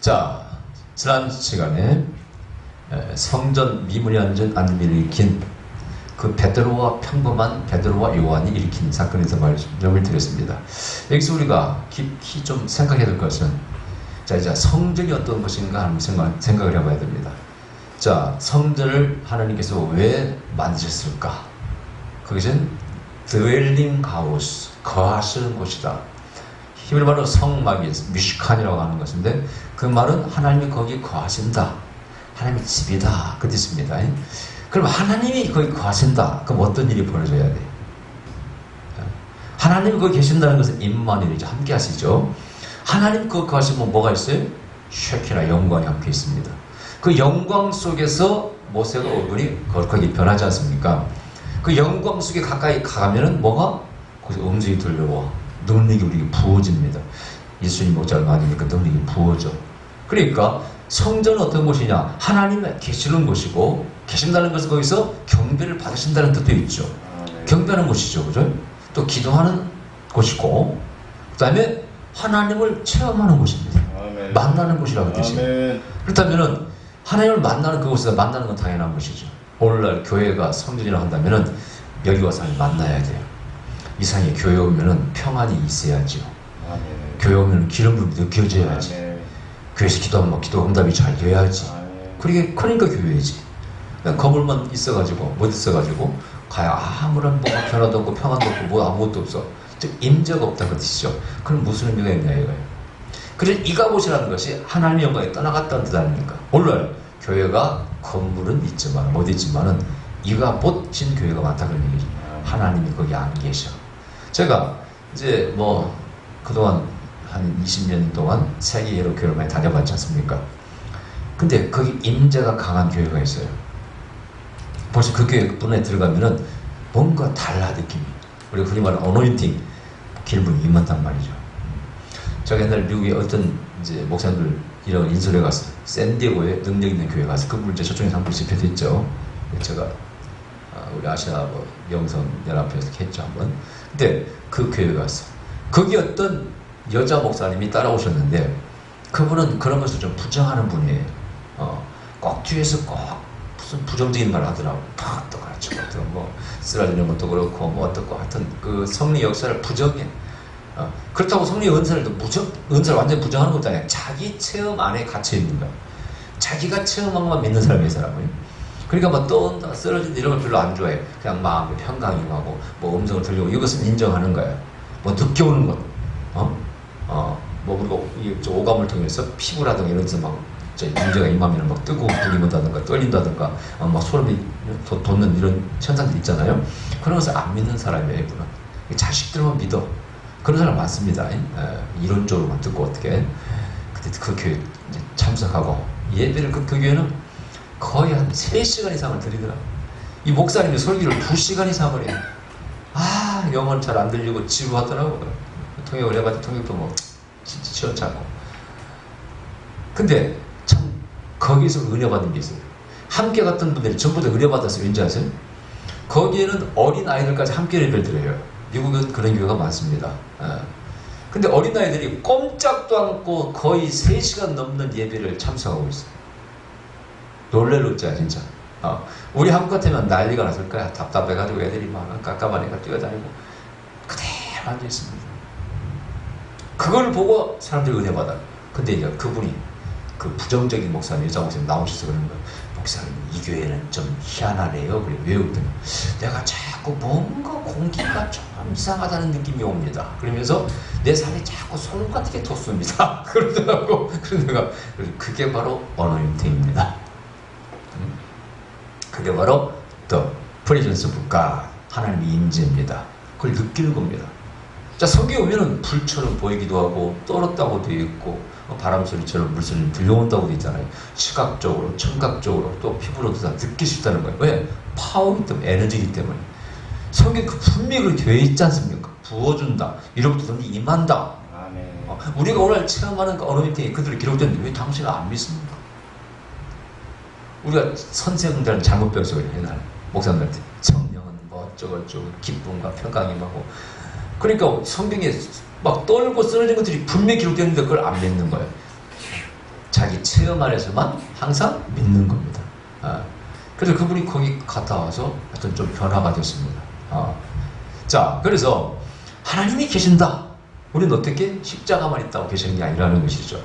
자, 지난 시간에 성전 미문이 안전을 일으킨 그 베드로와 평범한 베드로와 요한이 일으킨 사건에서 말씀을 드렸습니다. 여기서 우리가 깊이 좀 생각해야 될 것은, 자, 이제 성전이 어떤 것인가 하는 생각을 해봐야 됩니다. 자, 성전을 하나님께서 왜 만드셨을까? 그것은 dwelling house, 거하시는 곳이다. 히브리 말로 성막이 미시칸이라고 하는 것인데, 그 말은 하나님이 거기 거하신다, 하나님의 집이다, 그 뜻입니다. 그럼 하나님이 거기 거하신다, 그럼 어떤 일이 벌어져야 돼? 하나님이 거기 계신다는 것은 임마누엘이죠, 함께 하시죠. 하나님 거기 거하시면 뭐가 있어요? 쉐키나 영광이 함께 있습니다. 그 영광 속에서 모세가 얼굴이 거룩하게 변하지 않습니까? 그 영광 속에 가까이 가면은 뭐가? 거기서 음성이 들려와 능력이 우리에게 부어집니다. 예수님 목자를 맞으니까 능력이 부어져. 그러니까 성전은 어떤 곳이냐? 하나님이 계시는 곳이고, 계신다는 것은 거기서 경배를 받으신다는 뜻도 있죠. 경배하는 곳이죠, 그죠? 또 기도하는 곳이고, 그 다음에 하나님을 체험하는 곳입니다. 아멘. 만나는 곳이라고 뜻이에요. 그렇다면은 하나님을 만나는 그곳에서 만나는 건 당연한 것이죠. 오늘날 교회가 성전이라고 한다면은 여기 와서 만나야 돼요. 이상에 교회 오면은 평안이 있어야죠. 아멘. 교회 오면 기름 부음이 느껴져야지. 아멘. 교회에서 기도하면 기도 응답이 잘 돼야지. 그러니까 교회지. 그냥 거물만 있어가지고 못 있어가지고 가야 아무런 뭐가 변화도 없고 평안도 없고 뭐 아무것도 없어. 즉 임재가 없다는 뜻이죠. 그럼 무슨 의미가 있냐 이거예요. 그래서 이가봇이라는 것이 하나님의 영광에 떠나갔다는 뜻 아닙니까? 오늘 교회가 건물은 있지만 못 있지만은 이가봇인 교회가 많다 그런 얘기죠. 하나님이 거기 안 계셔. 제가 이제 뭐 그동안 한 20년 동안 세계 여러 교회를 많이 다녀봤지 않습니까? 근데 거기 임재가 강한 교회가 있어요. 벌써 그 교회 문에 들어가면은 뭔가 달라 느낌이. 우리가 흔히 말하는 어노인팅, 기름이 임한단 말이죠. 제가 옛날 미국에 어떤 이제 목사님들 이런 인솔에 갔어요. 샌디에고에 능력 있는 교회 가서 그분 이제 저쪽에 한번 집회됐죠. 제가 우리 아시아 뭐 영성연합회에서 했죠 한번. 근데 그 교회 갔어. 거기 어떤 여자 목사님이 따라오셨는데, 그분은 그런 것을 좀 부정하는 분이에요. 꼭 뒤에서 꼭 무슨 부정적인 말 하더라고. 또 그렇죠. 뭐 쓰러지는 것도 그렇고 뭐 어떻고 하여튼 그 성리 역사를 부정해. 그렇다고 성리 은사를 완전히 부정하는 것도 아니야. 자기 체험 안에 갇혀 있는 거야. 자기가 체험한 것만 믿는 사람이 사람이에요. 그러니까 뭐 떤다 쓰러진다 이런 걸 별로 안 좋아해. 그냥 마음에 평강임하고 뭐 음성을 들리고 이것은 인정하는 거야. 뭐 늦게 오는 것, 뭐 그리고 이 오감을 통해서 피부라든가 이런 데서 막 문제가 임하면 막 뜨거운 불이 문다든가 떨린다든가 막 소름이 돋는 이런 현상들 있잖아요. 그런 것을 안 믿는 사람이에요, 이분은. 자식들만 믿어. 그런 사람 많습니다. 이론적으로만 듣고 어떻게. 근데 그 교회 이제 참석하고 예배를 그 교회는 거의 한 3시간 이상을 드리더라. 이 목사님이 설교를 2시간 이상을 해요. 영어는 잘 안 들리고 지루하더라고. 통역을 해봤더니 통역도 뭐 진짜 시원찮고. 근데 참 거기서 은혜 받은 게 있어요. 함께 갔던 분들이 전부 다 은혜 받았어요. 왠지 아세요? 거기에는 어린 아이들까지 함께 예배를 드려요. 미국은 그런 교회가 많습니다. 근데 어린 아이들이 꼼짝도 않고 거의 3시간 넘는 예배를 참석하고 있어요. 놀랄 롯자 진짜. 우리 한국 같으면 난리가 났을 거야. 답답해가지고 애들이 막 깜깜하니까 뛰어다니고 그대로 앉아있습니다. 그걸 보고 사람들이 은혜 받아요. 근데 이제 그분이 그 부정적인 목사님, 여자 목사님 나오셔서 그러는 거예요. 목사님, 이 교회는 좀 희한하네요. 그래, 왜 그랬더니 내가 자꾸 뭔가 공기가 좀 이상하다는 느낌이 옵니다. 그러면서 내 살이 자꾸 소금 같은 게 돋습니다. 그러더라고. 그래서 내가 그게 바로 어노인팅입니다. 그게 바로 The Presence of God, 하나님의 임재입니다. 그걸 느끼는 겁니다. 자, 성경에 보면은 불처럼 보이기도 하고 떨었다고 되어 있고 바람 소리처럼 물소리 들려온다고 되어 있잖아요. 시각적으로, 청각적으로 또 피부로도 다 느낄 수 있다는 거예요. 왜? 파워이기 때문에, 에너지이기 때문에. 성경에 그 분명히 그렇게 되어 있지 않습니까? 부어준다. 이로부터 넌 임한다. 우리가 오늘 체험하는 그 어노인팅이 그들이 기록됐는데 왜 당신은 안 믿습니까? 우리가 선생들은 잘못 배웠어요. 옛날 목사님들한테 성령은 뭐 어쩌고저쩌고 기쁨과 평강임하고. 그러니까 성경에 막 떨고 쓰러진 것들이 분명히 기록되는데 그걸 안 믿는 거예요. 자기 체험 안에서만 항상 믿는 겁니다. 그래서 그분이 거기 갔다 와서 하여튼 좀 변화가 됐습니다. 자, 그래서 하나님이 계신다. 우리는 어떻게 십자가만 있다고 계시는 게 아니라는 것이죠.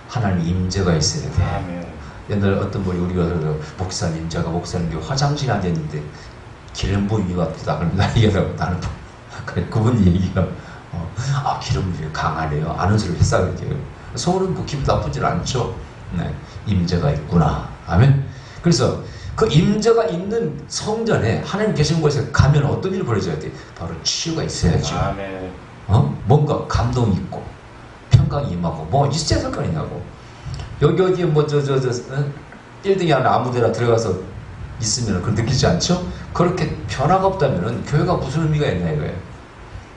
하나님 임재가 있어야 돼. 아멘. 옛날에 어떤 분이 우리가 목사님, 제가 목사님 화장실에 앉았는데 기름 부음이 왔다. 그럼 나 얘기하라고 나는 그분 얘기가 기름 부음이 강하네요. 아는 소리 했어 그렇게. 서울은 뭐 기분 나쁘진 않죠. 네, 임재가 있구나. 아멘. 그래서 그 임재가 있는 성전에 하나님 계신 곳에 가면 어떤 일이 벌어져야 돼? 바로 치유가 있어야죠. 아멘. 뭔가 감동이 있고 평강이 임하고 뭐 있어야 될 거 아니냐고. 여기 뭐 1등이 하나 아무데나 들어가서 있으면 그걸 느끼지 않죠? 그렇게 변화가 없다면 교회가 무슨 의미가 있나 이거예요.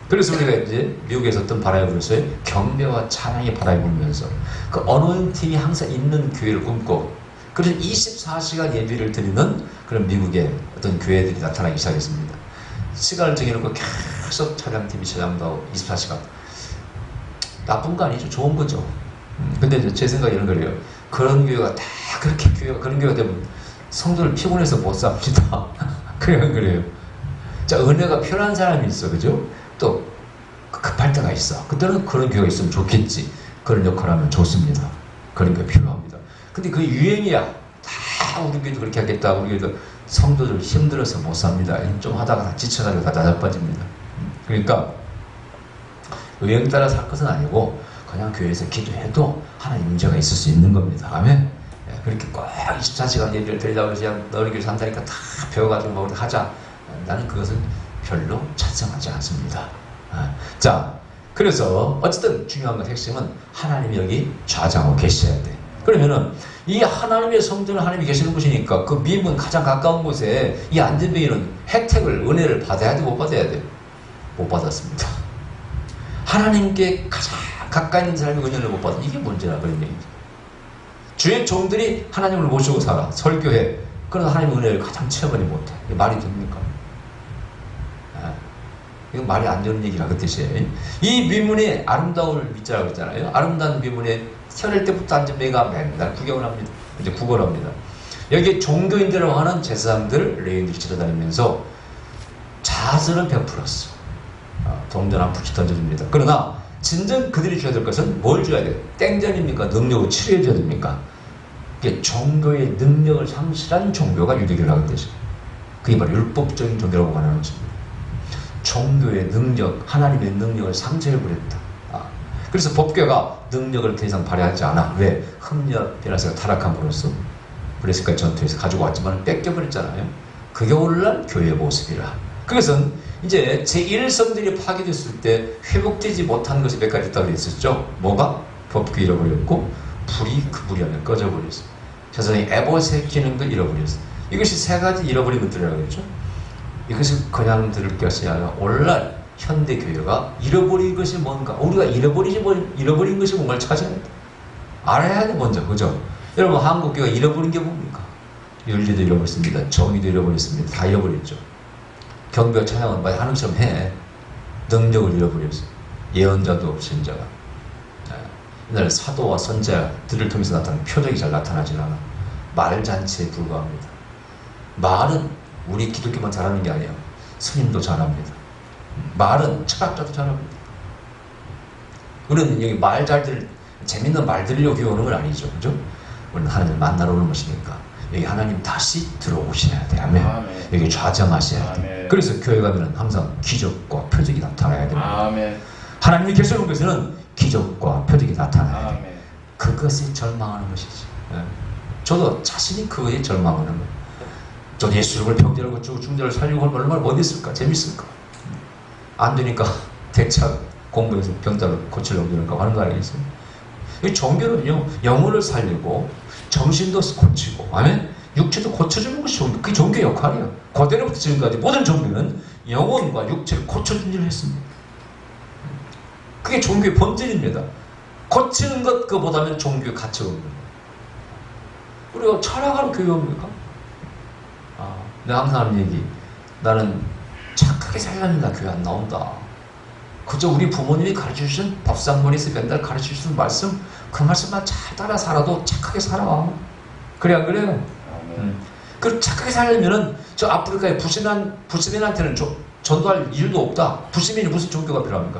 그래서 우리가 이제 미국에서 어떤 바람이 불었어요? 경배와 찬양이 바람이 불면서 그 어노인팅이 항상 있는 교회를 꿈꿔. 그래서 24시간 예배를 드리는 그런 미국의 어떤 교회들이 나타나기 시작했습니다. 시간을 정해놓고 계속 찬양팀이 찬양도 24시간. 나쁜 거 아니죠. 좋은 거죠. 근데 제 생각에 이런 거예요. 그런 교회가 다 그렇게 그런 교회가 되면 성도를 피곤해서 못 삽니다. 그래요. 자, 은혜가 필요한 사람이 있어. 그죠? 또 급할 때가 있어. 그때는 그런 교회가 있으면 좋겠지. 그런 역할을 하면 좋습니다. 그런 게 필요합니다. 근데 그 유행이야. 다 우리 교회도 그렇게 하겠다. 우리 교회도 성도들 힘들어서 못 삽니다. 좀 하다가 다 지쳐가지고 다 나자빠집니다. 그러니까 유행 따라 살 것은 아니고 그냥 교회에서 기도해도 하나님 임재가 있을 수 있는 겁니다. 아멘. 그렇게 꼭 24시간 예배를 드리려고 그냥 너희 교회에서 한다니까 다 배워가지고 뭐 하자. 나는 그것은 별로 찬성하지 않습니다. 자, 그래서 어쨌든 중요한 건 핵심은 하나님이 여기 좌장하고 계셔야 돼. 그러면은 이 하나님의 성전은 하나님이 계시는 곳이니까 그 미문 가장 가까운 곳에 이 안전뱅이는 혜택을, 은혜를 받아야 돼, 못 받아야 돼? 못 받았습니다. 하나님께 가장 가까이 있는 사람이 은혜를 못 받아. 이게 문제라 그런 얘기죠. 주의 종들이 하나님을 모시고 살아. 설교해. 그러나 하나님의 은혜를 가장 체험하지 못해. 이게 말이 됩니까? 이건 말이 안 되는 얘기라 그 뜻이에요. 이 미문의 아름다움을 믿자라고 했잖아요. 아름다운 미문에 태어날 때부터 안전뱅이가 맨날 구경을 합니다. 이제 구걸을 합니다. 여기 종교인들을 하는 제사장들, 레위인들이 지나다니면서 자선을 베풀었어. 동전 한 푼씩 던져줍니다. 그러나 진정 그들이 줘야 될 것은 뭘 줘야 돼요? 땡전입니까? 능력을 치료해 줘야 됩니까? 이게 종교의 능력을 상실한 종교가 유대교라고 하는 뜻이에요. 그게 바로 율법적인 종교라고 말하는 것입니다. 종교의 능력, 하나님의 능력을 상실해버렸다. 그래서 법궤가 능력을 더 이상 발휘하지 않아. 왜? 흠녀 베나스가 타락함으로써 브레스까지 전투에서 가지고 왔지만 뺏겨버렸잖아요. 그게 오늘날 교회의 모습이라. 그것은 이제 제1성들이 파괴됐을 때 회복되지 못한 것이 몇 가지 있다고 했었죠. 뭐가? 법궤 잃어버렸고 불이 그 불이 안에 꺼져버렸어. 세상에 에봇의 기능도 잃어버렸어. 이것이 세 가지 잃어버린 것들이라고 했죠. 이것을 그냥 들을 것이 아니라 오늘날 현대교회가 잃어버린 것이 뭔가, 우리가 잃어버린 것이 뭔가를 찾아야 돼. 알아야 돼 먼저. 그죠? 여러분 한국교회가 잃어버린 게 뭡니까? 윤리도 잃어버렸습니다. 정의도 잃어버렸습니다. 다 잃어버렸죠. 경배와 찬양은 말 하는 것처럼 해. 능력을 잃어버렸어. 예언자도 없이 인자가. 옛날에 사도와 선자들을 통해서 나타나는 표적이 잘 나타나질 않아. 말잔치에 불과합니다. 말은 우리 기독교만 잘하는 게 아니에요. 스님도 잘합니다. 말은 철학자도 잘합니다. 우리는 여기 말 잘들, 재밌는 말 들으려고 교회 오는 건 아니죠. 그죠? 우리는 하나님을 만나러 오는 것이니까 여기 하나님 다시 들어오셔야 돼. 아멘. 아멘. 여기 좌정하셔야 돼. 아멘. 그래서 교회 가면 항상 기적과 표적이 나타나야 됩니다. 아멘. 하나님이 계시는 곳에는 기적과 표적이 나타나야 돼. 아멘. 그것에 절망하는 것이지. 저도 자신이 그거에 절망하는 거예요. 저도 예수님을 병자를 고치고 중자를 살리고 하면 얼마나 멋있을까? 재밌을까? 안 되니까 대차 공부해서 병자를 고치려고 그러니까 하는 거 아니겠어요? 이 종교는요, 영혼을 살리고 정신도 고치고, 아멘? 육체도 고쳐주는 것이 종교. 그게 종교의 역할이야. 고대로부터 지금까지 모든 종교는 영혼과 육체를 고쳐준 일을 했습니다. 그게 종교의 본질입니다. 고치는 것 그보다는 종교의 가치가 없는 거예요. 우리가 철학하는 교회입니까? 내가 항상 하는 얘기, 나는 착하게 살려면 나 교회 안 나온다. 그저 우리 부모님이 가르쳐주신 밥상머리에서 맨날 가르쳐주신 말씀, 그 말씀만 잘 따라 살아도 착하게 살아. 그래 안 그래요? 그 착하게 살려면은 저 아프리카의 부시민한테는 전도할 일도 없다. 부시민이 무슨 종교가 필요합니까?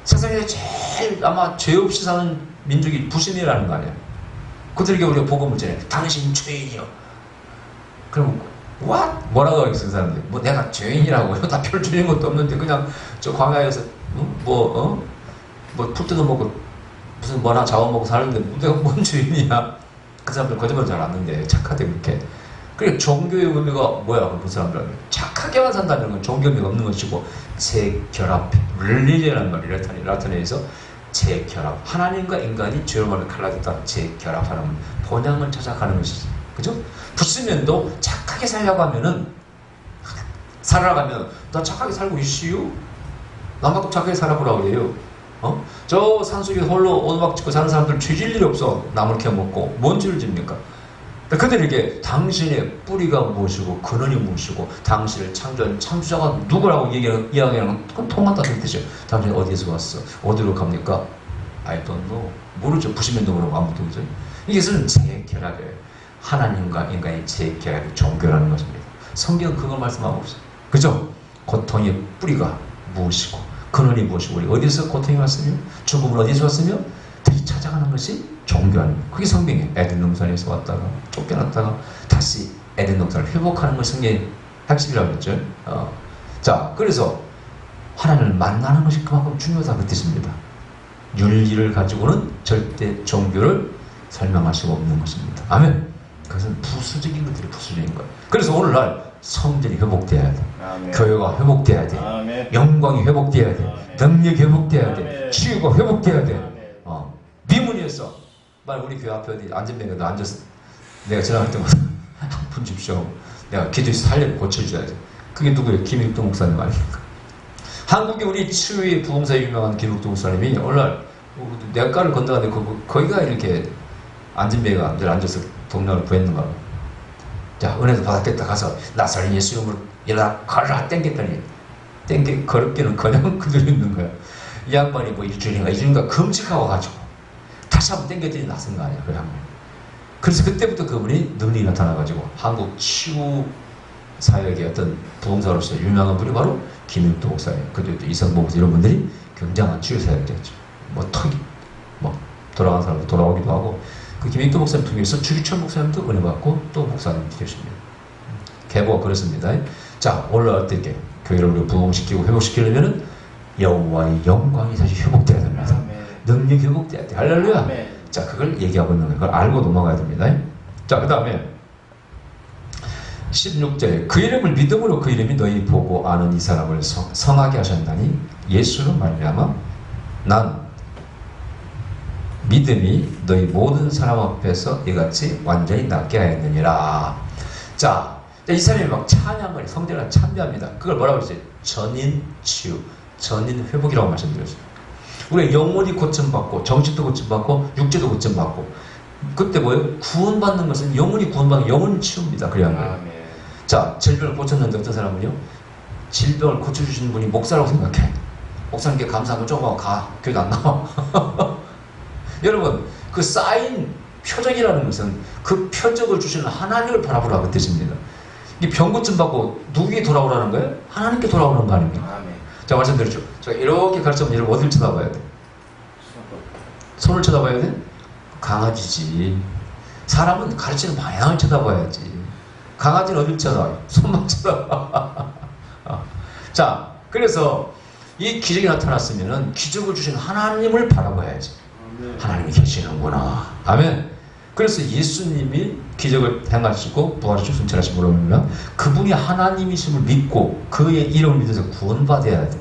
세상에 제일 아마 죄 없이 사는 민족이 부시민이라는 거 아니에요. 그들에게 우리가 복음을 전해. 당신 죄인이요. 그럼 what? 뭐라고 하겠어 그 사람들. 뭐 내가 죄인이라고 다 펼쳐지는 것도 없는데 그냥 저 광야에서 뭐 풀 뜯어먹고 무슨 뭐나 잡아먹고 사는데 내가 뭔 죄인이야. 그 사람들 거짓말 잘 안는데 착하대 그렇게. 그래 종교의 의미가 뭐야 그 사람들은. 착하게만 산다는 건 종교 의미가 없는 것이고 재결합, 릴리지라는 말이 라틴어에서 재결합. 하나님과 인간이 죄로 말해 갈라졌다. 재결합하는 본향을 찾아가는 것이지. 그죠? 부시면도 착하게 살려고 하면은 살아가면 나 착하게 살고 있시요? 남하고 착하게 살아보라고 그래요. 저 산속에 홀로 오두막 짓고 사는 사람들 죄질 일이 없어. 나물 캐먹고 뭔 죄를 집니까? 그들에게 당신의 뿌리가 무엇이고 근원이 무엇이고 당신을 창조한 창조자가 누구라고 이야기하는 건 통한다는 뜻이죠. 당신 어디에서 왔어? 어디로 갑니까? I don't know. 모르죠. 부시면도 모르고 아무것도 모르죠. 이것은 재결합이에요. 하나님과 인간의 재결합이 종교라는 것입니다. 성경은 그걸 말씀하고 없어요. 그죠? 고통의 뿌리가 무엇이고 근원이 무엇이고 우리 어디서 고통이 왔으며 죽음은 어디서 왔으며 다시 찾아가는 것이 종교하는 거예요. 그게 성경이에요. 에덴 동산에서 왔다가 쫓겨났다가 다시 에덴 동산을 회복하는 것이 성경의 핵심이라고 했죠. 자, 그래서 하나님을 만나는 것이 그만큼 중요하다 그 뜻입니다. 윤리를 가지고는 절대 종교를 설명할 수가 없는 것입니다. 아멘. 그것은 부수적인 것들이 부수적인 거예요. 그래서 오늘날 성전이 회복돼야 돼. 아멘. 교회가 회복돼야 돼. 아멘. 영광이 회복돼야 돼. 아멘. 능력이 회복돼야 돼. 아멘. 치유가 회복돼야 돼. 미문이었어. 말 우리 교회 앞에 어디 안전뱅이가 앉아서 내가 지나갈 때마다 한 푼 줍쇼. 내가 기도해서 살려고 고쳐줘야 돼. 그게 누구예요? 김익도 목사님 아닙니까? 한국에 우리 치유의 부흥사에 유명한 김익도 목사님이 오늘날 내가를 건너가는데 거기가 이렇게 안전뱅이가 늘 앉아서 동료를 구했는가. 자, 은혜도 받았겠다. 가서 나사렛 예수 이름으로 일어나 걸어라 땡겼더니 걸었기는 그냥 그대로 있는 거야. 이 양반이 뭐 일주일인가 금식하고 가지고 다시 한번 땡겼더니 낫은 거 아니야, 그 양반. 그래서 그때부터 그분이 능력이 나타나가지고 한국 치유 사역의 어떤 부흥사로서 유명한 분이 바로 김익도 목사예요. 그때 이성보 목사 이런 분들이 굉장한 치유 사역자였죠. 돌아간 사람도 돌아오기도 하고 그 김익도 목사님 통해서 주기철 목사님도 은혜 받고 또 목사님 되십니다. 계보가 그렇습니다. 자, 올라갈 때 이렇게 교회를 우리가 부흥시키고 회복시키려면은 여호와의 영광이 다시 회복돼야 됩니다. 능력이 회복돼야 돼. 할렐루야. 자, 그걸 얘기하고 있는 거예요. 그걸 알고 넘어가야 됩니다. 자, 그 다음에 16절에 그 이름을 믿음으로 그 이름이 너희 보고 아는 이 사람을 성하게 하셨나니 예수로 말미암아 난 믿음이 너희 모든 사람 앞에서 이같이 완전히 낫게 하였느니라. 자, 이 사람이 막 찬양을 성전에 참여합니다. 그걸 뭐라고 그러지? 전인 치유, 전인 회복이라고 말씀드렸어요. 우리가 영혼이 고침받고 정신도 고침받고 육체도 고침받고 그때 뭐예요? 구원받는 것은 영혼이 구원받는 영혼 치유입니다. 그래야 해요. 자, 질병을 고쳤는데 어떤 사람은요? 질병을 고쳐주시는 분이 목사라고 생각해. 목사님께 감사하면 조금 가. 교회 안 나와. 여러분, 그 쌓인 표적이라는 것은 그 표적을 주시는 하나님을 바라보라고 그 뜻입니다. 이 병 고침받고 누구에게 돌아오라는 거예요? 하나님께 돌아오는 거 아닙니까? 자, 말씀드렸죠. 제가 이렇게 가르치면 여러분 어디를 쳐다봐야 돼? 손을 쳐다봐야 돼? 강아지지. 사람은 가르치는 방향을 쳐다봐야지. 강아지는 어딜 쳐다봐요? 손만 쳐다봐. 자, 그래서 이 기적이 나타났으면 기적을 주신 하나님을 바라봐야지. 하나님이 계시는구나. 아멘. 그래서 예수님이 기적을 행하시고 부활하시고 순찰하시고 그러면 그분이 하나님이심을 믿고 그의 이름을 믿어서 구원받아야 돼.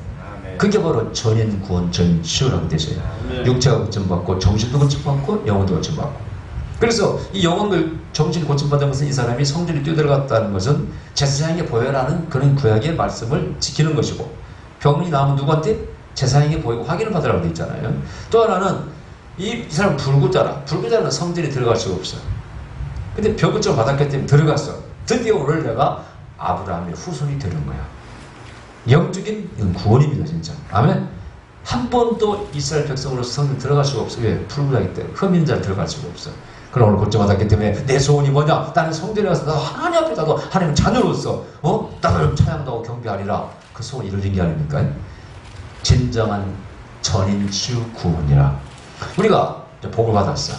그게 바로 전인 구원, 전인 치유라고 되셔요. 육체가 고침받고 정신도 고침받고 영혼도 고침받고. 그래서 이 영혼을 정신 고침받은 것은 이 사람이 성전에 뛰어들어갔다는 것은 제사장에게 보여라는 그런 구약의 말씀을 지키는 것이고 병이 나오면 누구한테? 제사장에게 보이고 확인을 받으라고 되어 있잖아요. 또 하나는 이 사람 불구자라. 불구자는 성전에 들어갈 수가 없어요. 근데 병고침을 받았기 때문에 들어갔어. 드디어 오늘 내가 아브라함의 후손이 되는 거야. 영적인 구원입니다. 진짜. 아멘. 한 번도 이스라엘 백성으로서 성령 들어갈 수가 없어요. 왜? 불구하기 때문에 흠인자 들어갈 수가 없어요. 그럼 오늘 고점받았기 때문에 내 소원이 뭐냐? 나는 성전에 가서 나 하나님 앞에 가서 하나님 자녀로서 나를 찬양하고 경배하리라. 그 소원 이루어진 게 아닙니까? 진정한 전인주 구원이라. 우리가 복을 받았어.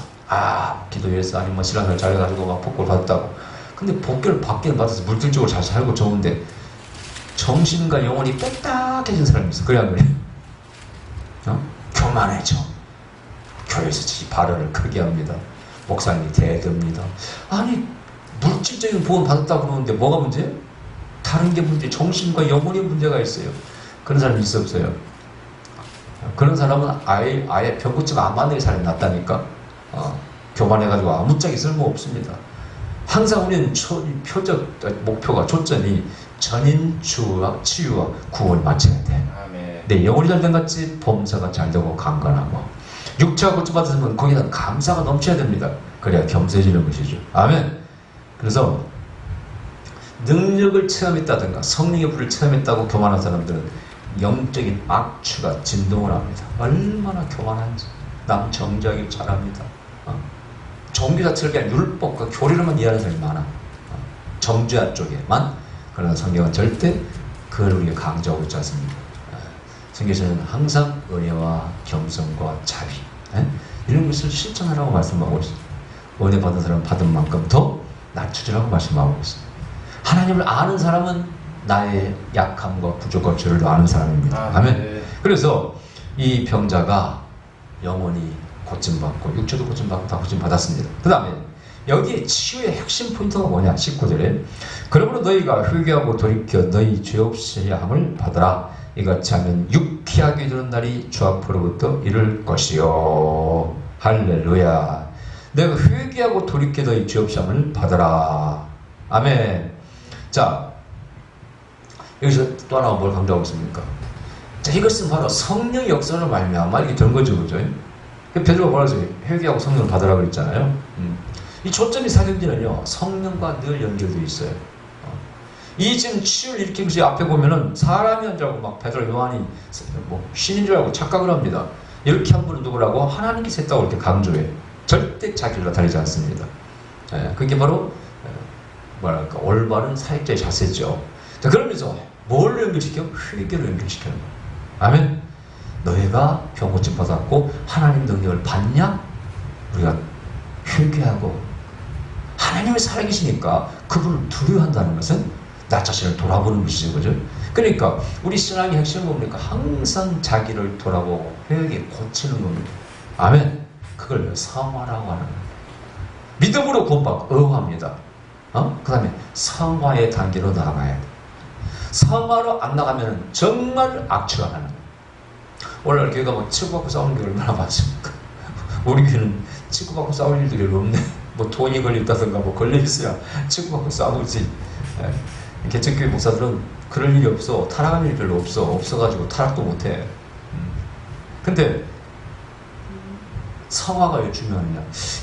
기도해서 아니면 신앙을 잘해가지고 막 복을 받았다고. 근데 복을 받기는 받아서 물질적으로 잘 살고 좋은데 정신과 영혼이 빽딱해진 사람이 있어. 그래 안 그래? 교만해져. 교회에서 발언을 크게 합니다. 목사님이 대듭니다. 아니 물질적인 복은 받았다고 그러는데 뭐가 문제? 다른 게 문제. 정신과 영혼이 문제가 있어요. 그런 사람이 있어 없어요? 그런 사람은 아예 병고증 안 맞는 사람이 낫다니까. 교만해가지고 아무짝에 쓸모없습니다. 항상 우리는 목표가 초점이 전인주와 치유와 구원을 맞춰야 돼. 내 영혼이 잘된 같이 범사가 잘되고 강건하고 육체가 고쳐받았으면 거기다 감사가 넘쳐야 됩니다. 그래야 겸손해지는 것이죠. 아멘. 그래서 능력을 체험했다든가 성령의 불을 체험했다고 교만한 사람들은 영적인 악취가 진동을 합니다. 얼마나 교만한지 남 정죄하기 잘합니다. 종교 자체를 그냥 율법과 교리로만 이해하는 사람이 많아. 정죄한 쪽에만. 그러나 성경은 절대 그걸 우리가 강조하고 있지 않습니다. 성경에서는 항상 은혜와 겸손과 자비 이런 것을 실천하라고 말씀하고 있습니다. 은혜 받은 사람은 받은 만큼 더 낮추리라고 말씀하고 있습니다. 하나님을 아는 사람은 나의 약함과 부족과 죄를 아는 사람입니다. 아멘. 그래서 이 병자가 영혼이 고침받고 육체도 고침받고 다 고침받았습니다. 그 다음에 여기에 치유의 핵심 포인트가 뭐냐? 19절에 그러므로 너희가 회개하고 돌이켜 너희 죄 없이 함을 받아라. 이같이 하면 유쾌하게 되는 날이 주 앞으로부터 이를 것이요. 할렐루야. 내가 회개하고 돌이켜 너희 죄 없이 함을 받아라. 아멘. 자, 여기서 또 하나 뭘 강조하고 있습니까? 자, 이것은 바로 성령 역사로 말미암아 이렇게 된 거죠, 그죠? 베드로가 뭐라 하죠? 회개하고 성령을 받으라 그랬잖아요. 이 초점이 사경지는요 성령과 늘 연결되어 있어요. 이 지금 치유를 일으킨 것이 앞에 보면은 사람이 한 줄 알고 막 베드로 요한이 신인 줄 알고 착각을 합니다. 이렇게 한 분은 누구라고? 하나님께서 했다고 이렇게 강조해. 절대 자기를 나타내지 않습니다. 그게 바로 뭐랄까 올바른 사역자의 자세죠. 자, 그러면서 뭘 연결시켜? 회개를 연결시키는 거예요. 아멘. 너희가 병 고침 받았고 하나님 능력을 받냐? 우리가 회개하고 하나님이 살아계시니까 그분을 두려워한다는 것은 나 자신을 돌아보는 것이죠. 그죠? 그러니까 우리 신앙의 핵심은 뭡니까? 항상 자기를 돌아보고 회개 고치는 겁니다. 아멘. 그걸 성화라고 하는 거예요. 믿음으로 구원받고 의합니다. 그 다음에 성화의 단계로 나아가야 돼. 성화로 안 나가면 정말 악취가 나는 거예요. 오늘 교회가 뭐 치고받고 싸우는 게 얼마나 많습니까? 우리 교회는 치고받고 싸울 일들이 없네. 뭐 돈이 걸렸다든가 뭐 걸려있어야 치고받고 싸우지. 개척교회 목사들은 그럴 일이 없어. 타락할 일이 별로 없어. 없어가지고 타락도 못해. 근데 성화가 왜 중요하느냐?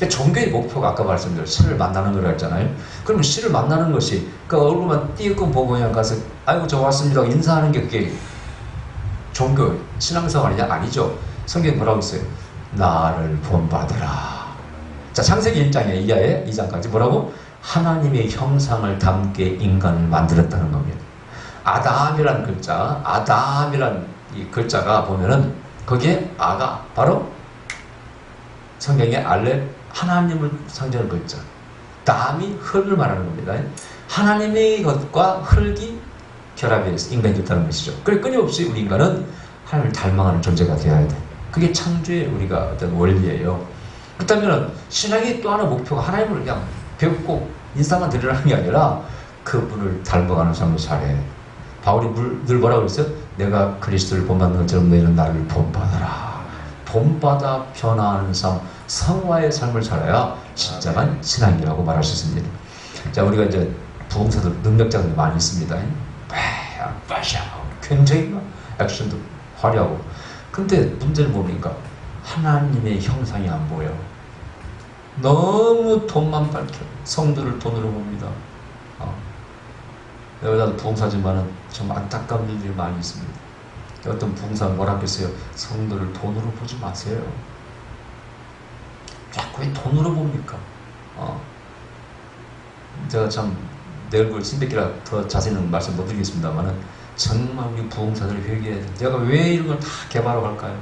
종교의 목표가 아까 말씀드린 신을 만나는 거라 했잖아요. 그러면 신을 만나는 것이 그 얼굴만 띄고 보고 그냥 가서 아이고 저 왔습니다 인사하는 게 그게 종교 신앙생활이냐? 아니죠. 성경에 뭐라고 했어요? 나를 본받으라. 자, 창세기 1장에 이하에 2장까지 뭐라고? 하나님의 형상을 담게 인간을 만들었다는 겁니다. 아담이라는 글자, 아담이라는 이 글자가 보면은 거기에 아가 바로 성경의 알렙 하나님을 상징하는 글자. 담이 흙을 말하는 겁니다. 하나님의 것과 흙이 결합해서 인간이 됐다는 것이죠. 그래 끊임없이 우리 인간은 하나님을 닮아가는 존재가 되어야 돼. 그게 창조의 우리가 어떤 원리예요. 그렇다면 신앙의 또 하나 목표가 하나님을 그냥 배우고 인사만 드리라는 게 아니라 그분을 닮아가는 삶을 살해. 바울이 늘 뭐라고 그랬어요? 내가 그리스도를 본받는 것처럼 너희는 나를 본받아라. 본받아 변화하는 삶, 성화의 삶을 살아야 진정한 신앙이라고 말할 수 있습니다. 자, 우리가 이제 부흥사들, 능력자들 많이 있습니다. 빠샤, 굉장히 액션도 화려하고. 근데 문제는 뭡니까? 하나님의 형상이 안 보여. 너무 돈만 밝혀. 성도를 돈으로 봅니다. 나도 부흥사지만은 좀 안타까운 일들이 많이 있습니다. 어떤 부흥사 뭐라 했겠어요? 성도를 돈으로 보지 마세요. 자꾸 왜 돈으로 봅니까? 제가 참 내 얼굴 신백기라 더 자세히는 말씀 못 드리겠습니다만은 정말 우리 부흥사들 회개해야 돼. 내가 왜 이런 걸 다 개발하고 할까요?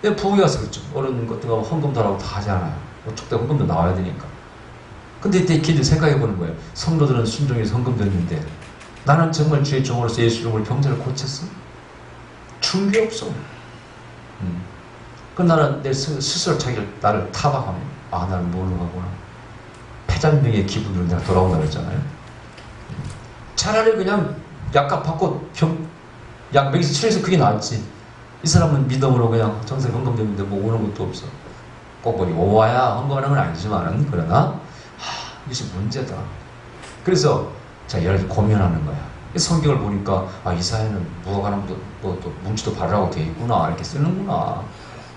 왜 부흥에 가서 그렇죠. 어른 것들 가면 헌금도 하라고 다 하잖아요. 족대 헌금도 나와야 되니까. 근데 이때 길을 생각해 보는 거예요. 성도들은 순종해서 헌금 드렸는데 나는 정말 주의 종으로서 예수 이름으로 병자를 고쳤어? 준 게 없어. 그 나는 내 스스로 자기를 나를 타박하면 나는 뭘로 가구나. 패잔명의 기분으로 내가 돌아온다고 했잖아요. 차라리 그냥 약값 받고 약 먹이서 치료해서 그게 나았지. 이 사람은 믿음으로 그냥 정생 헌금되는데 뭐 오는 것도 없어. 꼭 뭐니 오와야 헌금하는 건 아니지만은 그러나 이것이 문제다. 그래서 자 여러 고민하는 거야. 성경을 보니까 이 사회는 무화과나무도 또 뭉치도 바르라고 되어 있구나 이렇게 쓰는구나.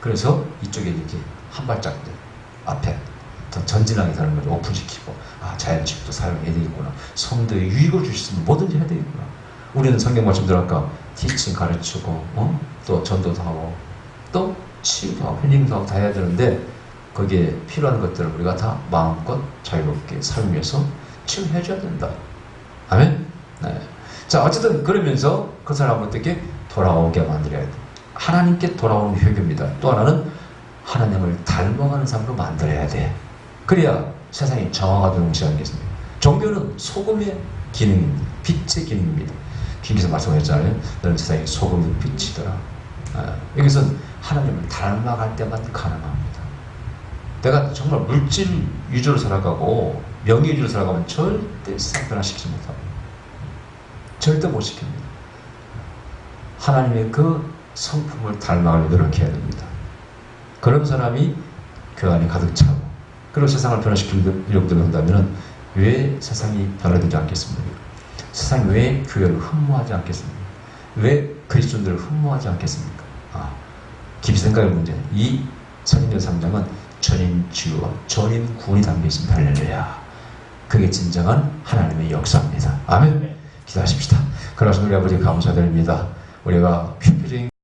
그래서 이쪽에 이렇게 한 발짝 앞에 더 전진하게 사는 거죠. 오픈시키고 자연칩도 사용해야 되겠구나. 성도의 유익을 주셨으면 뭐든지 해야 되겠구나. 우리는 성경 말씀들 아까 티칭 가르치고 또 전도도 하고 또 치유도 하고 힐링도 하고 다 해야 되는데 거기에 필요한 것들을 우리가 다 마음껏 자유롭게 살면서 치유해줘야 된다. 아멘? 네. 자 어쨌든 그러면서 그 사람을 어떻게 돌아오게 만들어야 돼. 하나님께 돌아오는 회개입니다. 또 하나는 하나님을 닮아가는 삶으로 만들어야 돼. 그래야 세상이 정화가 되는 것이 아니겠습니까? 종교는 소금의 기능입니다. 빛의 기능입니다. 주님께서 말씀하셨잖아요. 너는 세상의 소금의 빛이더라. 여기서는 하나님을 닮아갈 때만 가능합니다. 내가 정말 물질 위주로 살아가고 명예 위주로 살아가면 절대 세상 변화시키지 못합니다. 절대 못 시킵니다. 하나님의 그 성품을 닮아가려 노력해야 됩니다. 그런 사람이 그 안에 가득 차고 그리고 세상을 변화시키려고 한다면 왜 세상이 변화되지 않겠습니까? 세상이 왜 교회를 흠모하지 않겠습니까? 왜 그리스도인들을 흠모하지 않겠습니까? 깊이 생각해 보면 이 사도행전 3장은 전인 치유와 전인 구원이 담겨 있습니다. 할렐루야. 그게 진정한 하나님의 역사입니다. 아멘. 기도하십시다. 그러신 우리 아버지 감사드립니다. 우리가 필요적인